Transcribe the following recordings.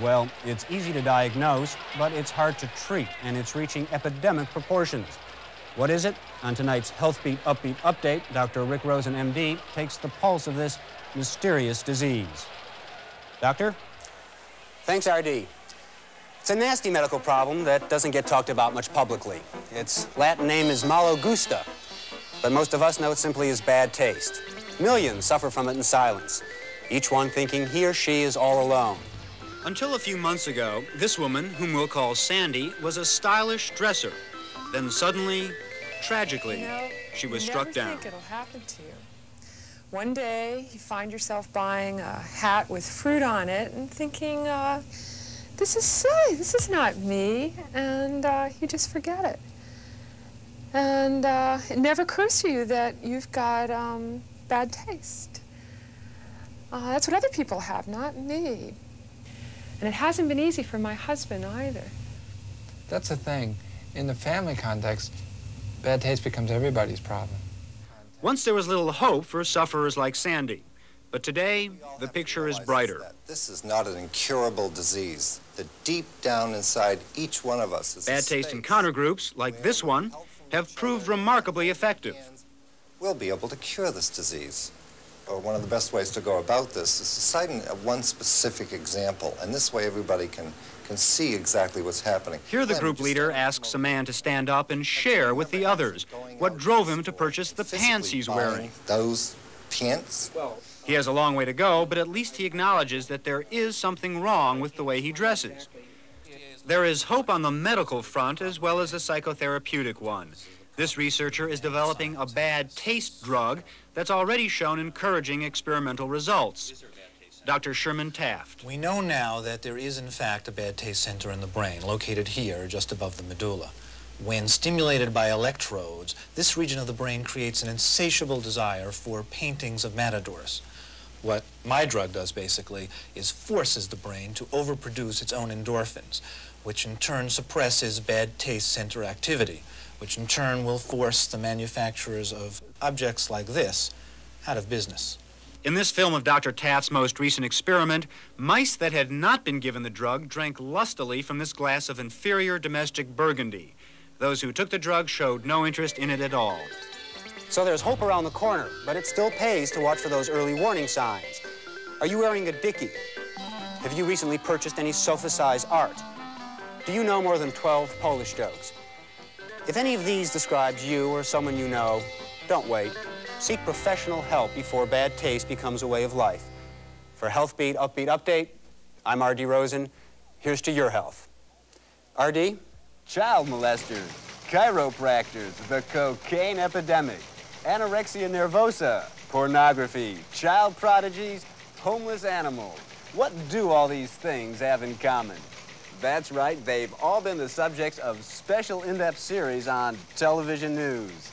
Well, it's easy to diagnose, but it's hard to treat, and it's reaching epidemic proportions. What is it? On tonight's Healthbeat Upbeat Update, Dr. Rick Rosen, MD, takes the pulse of this mysterious disease. Doctor? Thanks, RD. It's a nasty medical problem that doesn't get talked about much publicly. Its Latin name is Malagusta, but most of us know it simply as bad taste. Millions suffer from it in silence, each one thinking he or she is all alone. Until a few months ago, this woman, whom we'll call Sandy, was a stylish dresser. Then suddenly, tragically, she was struck down. You never think it'll happen to you. One day, you find yourself buying a hat with fruit on it and thinking, this is silly, this is not me, and you just forget it. And it never occurs to you that you've got bad taste. That's what other people have, not me. And it hasn't been easy for my husband either. That's the thing. In the family context, bad taste becomes everybody's problem. Once there was little hope for sufferers like Sandy, but today the picture is brighter. This is not an incurable disease. That deep down inside each one of us is bad taste encounter groups, like this one, have proved remarkably effective. We'll be able to cure this disease. Or one of the best ways to go about this is citing one specific example, and this way everybody can see exactly what's happening. Here the group leader asks a man to stand up and share with the others what drove him to purchase the pants he's wearing. Those pants? He has a long way to go, but at least he acknowledges that there is something wrong with the way he dresses. There is hope on the medical front as well as a psychotherapeutic one. This researcher is developing a bad taste drug that's already shown encouraging experimental results. Dr. Sherman Taft. We know now that there is, in fact, a bad taste center in the brain, located here, just above the medulla. When stimulated by electrodes, this region of the brain creates an insatiable desire for paintings of matadors. What my drug does, basically, is forces the brain to overproduce its own endorphins, which in turn suppresses bad taste center activity, which in turn will force the manufacturers of objects like this out of business. In this film of Dr. Taft's most recent experiment, mice that had not been given the drug drank lustily from this glass of inferior domestic burgundy. Those who took the drug showed no interest in it at all. So there's hope around the corner, but it still pays to watch for those early warning signs. Are you wearing a dickie? Have you recently purchased any sofa-size art? Do you know more than 12 Polish jokes? If any of these describes you or someone you know, don't wait. Seek professional help before bad taste becomes a way of life. For Healthbeat Upbeat Update, I'm R.D. Rosen. Here's to your health. R.D.? Child molesters, chiropractors, the cocaine epidemic, anorexia nervosa, pornography, child prodigies, homeless animals. What do all these things have in common? That's right, they've all been the subjects of special in-depth series on television news.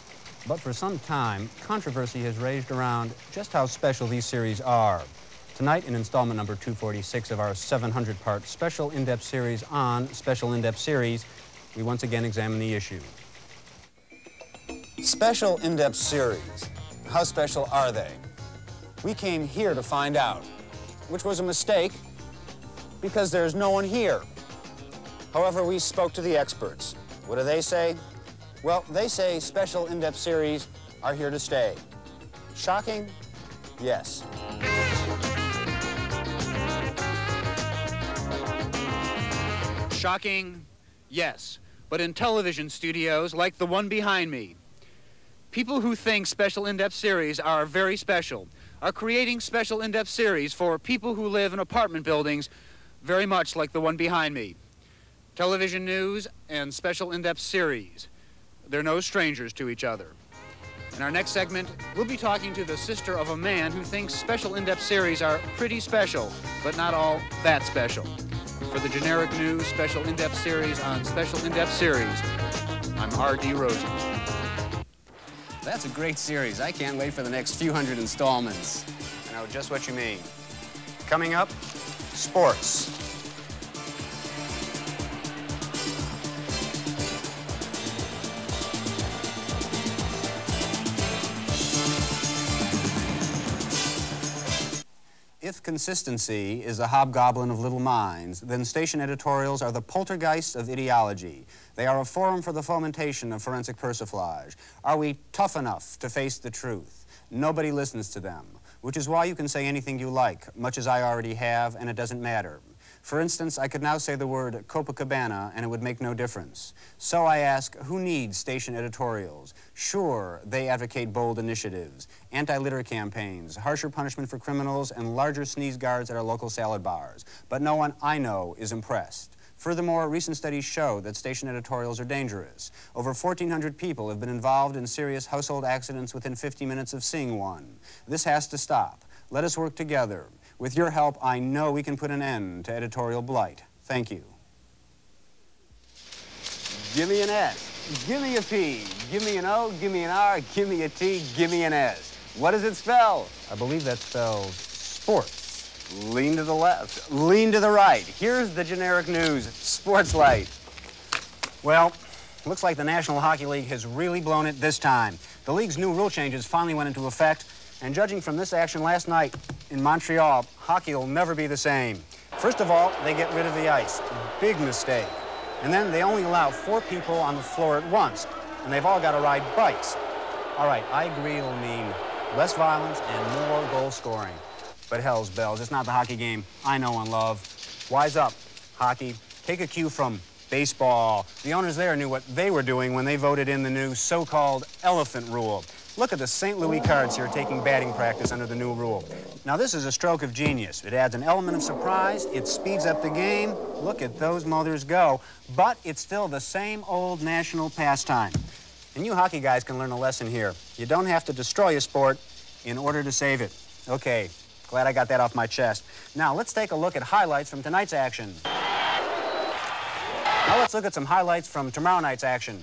But for some time, controversy has raged around just how special these series are. Tonight, in installment number 246 of our 700-part special in-depth series on special in-depth series, we once again examine the issue. Special in-depth series. How special are they? We came here to find out, which was a mistake because there's no one here. However, we spoke to the experts. What do they say? Well, they say special in-depth series are here to stay. Shocking? Yes. Shocking? Yes. But in television studios like the one behind me, people who think special in-depth series are very special are creating special in-depth series for people who live in apartment buildings very much like the one behind me. Television news and special in-depth series. They're no strangers to each other. In our next segment, we'll be talking to the sister of a man who thinks special in-depth series are pretty special, but not all that special. For the generic news special in-depth series on special in-depth series, I'm R.D. Rosen. That's a great series. I can't wait for the next few hundred installments. I know just what you mean. Coming up, sports. If if consistency is a hobgoblin of little minds, then station editorials are the poltergeists of ideology. They are a forum for the fomentation of forensic persiflage. Are we tough enough to face the truth? Nobody listens to them, which is why you can say anything you like, much as I already have, and it doesn't matter. For instance, I could now say the word Copacabana, and it would make no difference. So I ask, who needs station editorials? Sure, they advocate bold initiatives, anti-litter campaigns, harsher punishment for criminals, and larger sneeze guards at our local salad bars. But no one I know is impressed. Furthermore, recent studies show that station editorials are dangerous. Over 1,400 people have been involved in serious household accidents within 50 minutes of seeing one. This has to stop. Let us work together. With your help, I know we can put an end to editorial blight. Thank you. Give me an S. Give me a P. Give me an O. Give me an R. Give me a T. Give me an S. What does it spell? I believe that spells sports. Lean to the left. Lean to the right. Here's the generic news. Sports light. Well, looks like the National Hockey League has really blown it this time. The league's new rule changes finally went into effect, and judging from this action last night in Montreal, hockey will never be the same. First of all, they get rid of the ice. Big mistake. And then they only allow 4 people on the floor at once, and they've all got to ride bikes. All right, I agree it'll mean less violence and more goal scoring. But hell's bells, it's not the hockey game I know and love. Wise up, hockey. Take a cue from baseball. The owners there knew what they were doing when they voted in the new so-called elephant rule. Look at the St. Louis Cards here taking batting practice under the new rule. Now, this is a stroke of genius. It adds an element of surprise. It speeds up the game. Look at those mothers go. But it's still the same old national pastime. And you hockey guys can learn a lesson here. You don't have to destroy a sport in order to save it. Okay, glad I got that off my chest. Now, let's take a look at highlights from tonight's action. Now, let's look at some highlights from tomorrow night's action.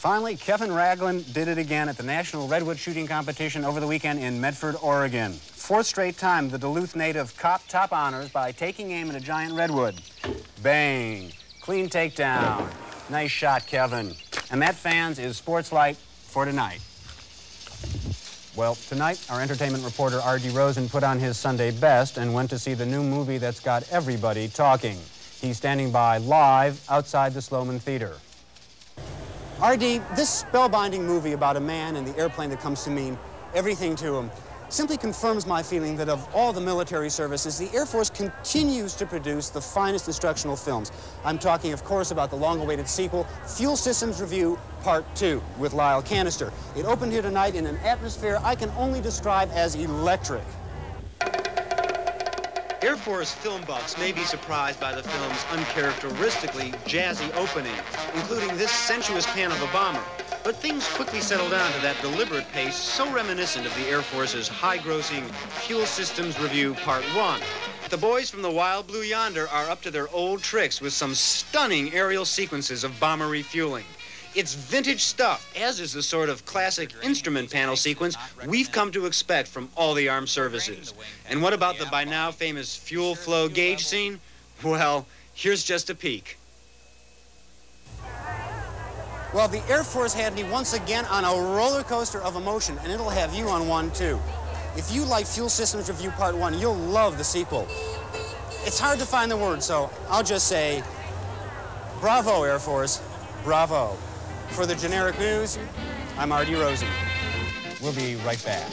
Finally, Kevin Ragland did it again at the National Redwood Shooting Competition over the weekend in Medford, Oregon. 4th straight time the Duluth native copped top honors by taking aim at a giant redwood. Bang! Clean takedown. Nice shot, Kevin. And that, fans, is Sports Light for tonight. Well, tonight, our entertainment reporter R.D. Rosen put on his Sunday best and went to see the new movie that's got everybody talking. He's standing by live outside the Sloman Theater. R.D., this spellbinding movie about a man and the airplane that comes to mean everything to him simply confirms my feeling that of all the military services, the Air Force continues to produce the finest instructional films. I'm talking, of course, about the long-awaited sequel, Fuel Systems Review Part 2, with Lyle Canister. It opened here tonight in an atmosphere I can only describe as electric. Air Force film buffs may be surprised by the film's uncharacteristically jazzy opening, including this sensuous pan of a bomber. But things quickly settle down to that deliberate pace so reminiscent of the Air Force's high-grossing Fuel Systems Review Part 1. The boys from the Wild Blue Yonder are up to their old tricks with some stunning aerial sequences of bomber refueling. It's vintage stuff, as is the sort of classic instrument panel sequence we've come to expect from all the armed services. And what about the by now famous fuel flow gauge scene? Well, here's just a peek. Well, the Air Force had me once again on a roller coaster of emotion, and it'll have you on one, too. If you like Fuel Systems Review Part 1, you'll love the sequel. It's hard to find the words, so I'll just say, bravo, Air Force, bravo. For the generic news, I'm R.D. Rosen. We'll be right back.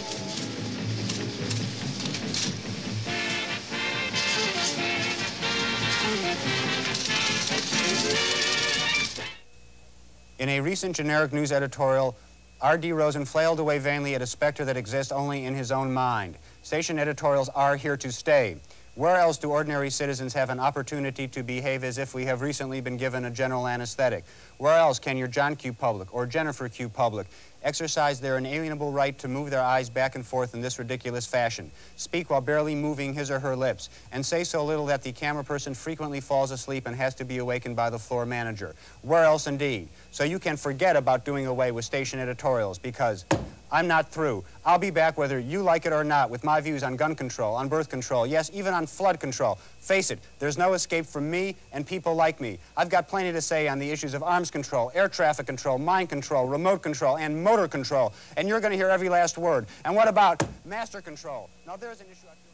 In a recent generic news editorial, R.D. Rosen flailed away vainly at a specter that exists only in his own mind. Station editorials are here to stay. Where else do ordinary citizens have an opportunity to behave as if we have recently been given a general anesthetic? Where else can your John Q. Public or Jennifer Q. Public exercise their inalienable right to move their eyes back and forth in this ridiculous fashion, speak while barely moving his or her lips, and say so little that the camera person frequently falls asleep and has to be awakened by the floor manager? Where else indeed? So you can forget about doing away with station editorials because I'm not through. I'll be back whether you like it or not with my views on gun control, on birth control, yes, even on flood control. Face it, there's no escape from me and people like me. I've got plenty to say on the issues of arms control, air traffic control, mine control, remote control, and motor control. And you're going to hear every last word. And what about master control? Now, there's an issue I feel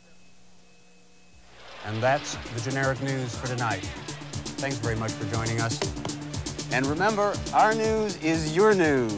very... And that's the generic news for tonight. Thanks very much for joining us. And remember, our news is your news.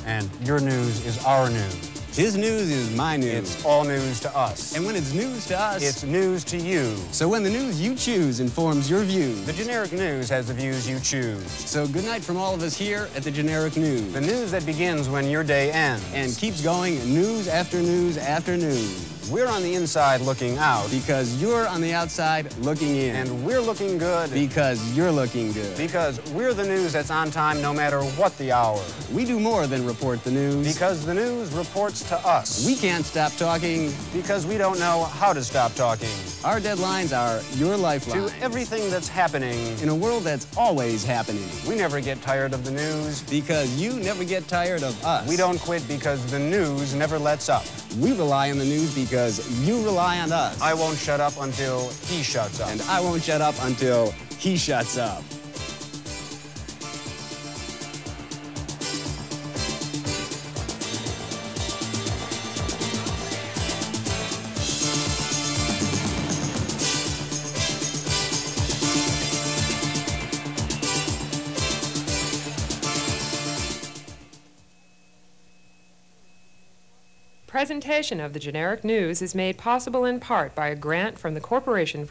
And your news is our news. His news is my news. It's all news to us. And when it's news to us, it's news to you. So when the news you choose informs your views, the generic news has the views you choose. So good night from all of us here at the Generic News. The news that begins when your day ends. And keeps going news after news after news. We're on the inside looking out. Because you're on the outside looking in. And we're looking good. Because you're looking good. Because we're the news that's on time no matter what the hour. We do more than report the news. Because the news reports to us. We can't stop talking. Because we don't know how to stop talking. Our deadlines are your lifeline. To everything that's happening. In a world that's always happening. We never get tired of the news. Because you never get tired of us. We don't quit because the news never lets up. We rely on the news because you rely on us. I won't shut up until he shuts up. And I won't shut up until he shuts up. Presentation of the generic news is made possible in part by a grant from the Corporation